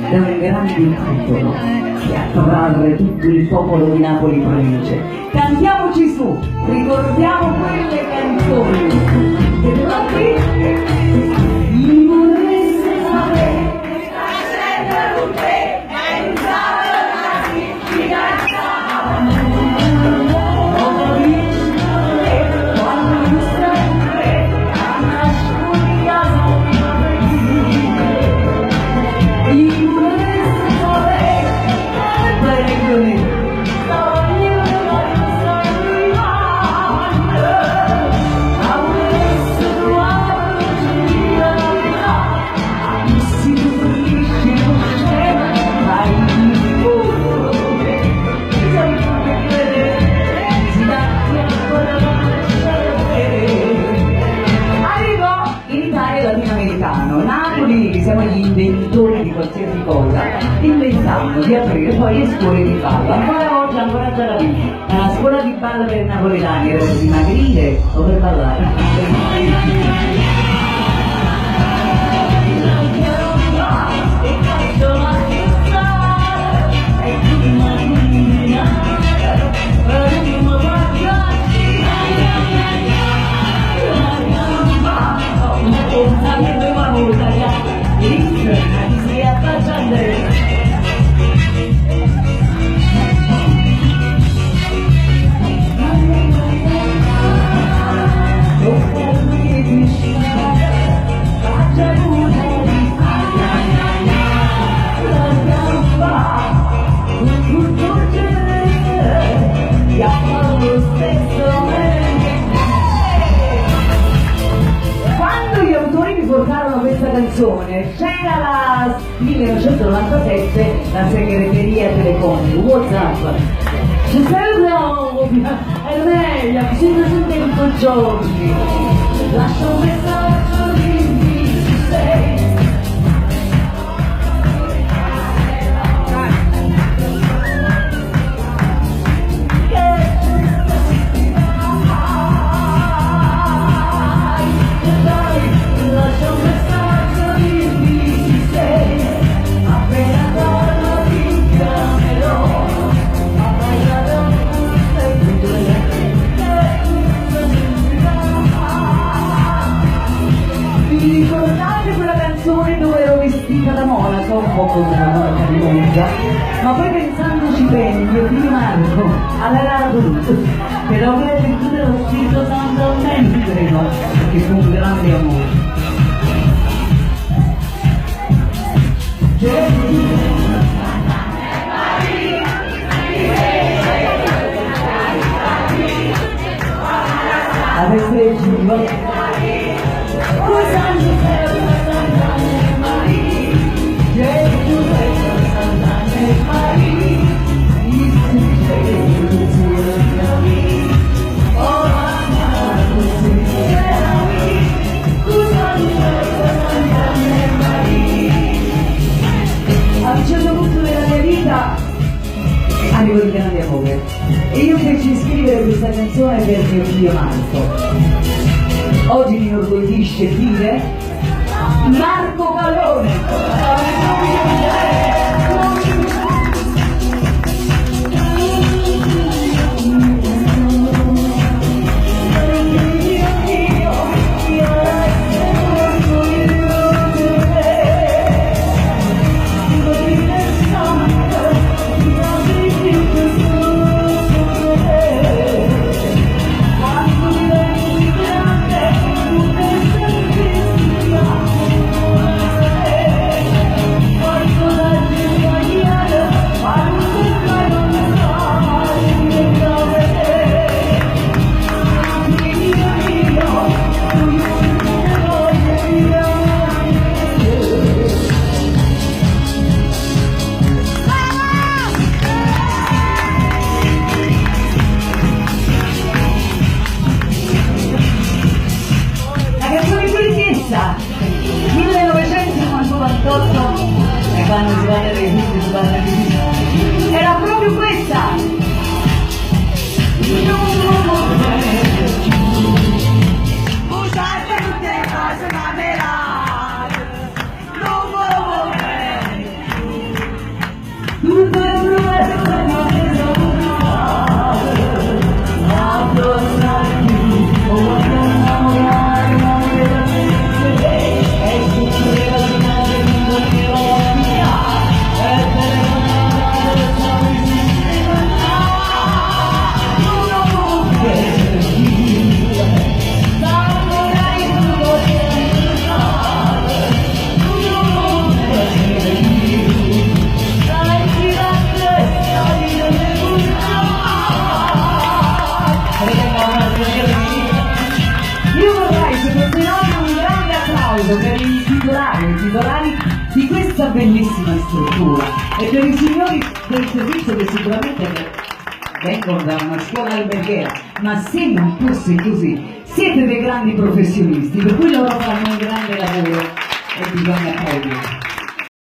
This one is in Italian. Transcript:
Da un grande titolo che attrarre tutto il popolo di Napoli provincia. Cantiamoci su, ricordiamo quelle canzoni che da qui mi vorreste sapere con te pensare la diffidenza quando sempre a nascondia Napoli, siamo gli inventori di qualsiasi cosa, inventavano di aprire poi le scuole di ballo. Ancora oggi, ancora già la vita, è una scuola di ballo per i napoletani, era per dimagrire o per ballare. C'era la 1997 la segreteria telefonica, WhatsApp. Ci servono è meglio, bisogna sempre tutti i giorni. Lascia un messaggio di sei. Ricordate quella canzone dove ero vestita da monaca, un po' come una monaca di Monza, ma poi pensandoci bene, mio figlio Marco aveva voluto, però che tu dello Spirito Santo non credo, perché fu un grande amore. Adesso è giuro. A un certo punto della mia vita arrivo il grande amore e io feci scrivere questa canzone per mio figlio Marco. Oggi mi inorgoglisce dire Marco Calone. questa 1998 e quando si parla dei figli si parla di figli era proprio questa. Io vorrei che continuasse un grande applauso per i titolari di questa bellissima struttura e per i signori del servizio che sicuramente vengono da una scuola alberghiera, ma se non fosse così siete dei grandi professionisti, per cui loro fanno un grande lavoro e bisogna applaudire.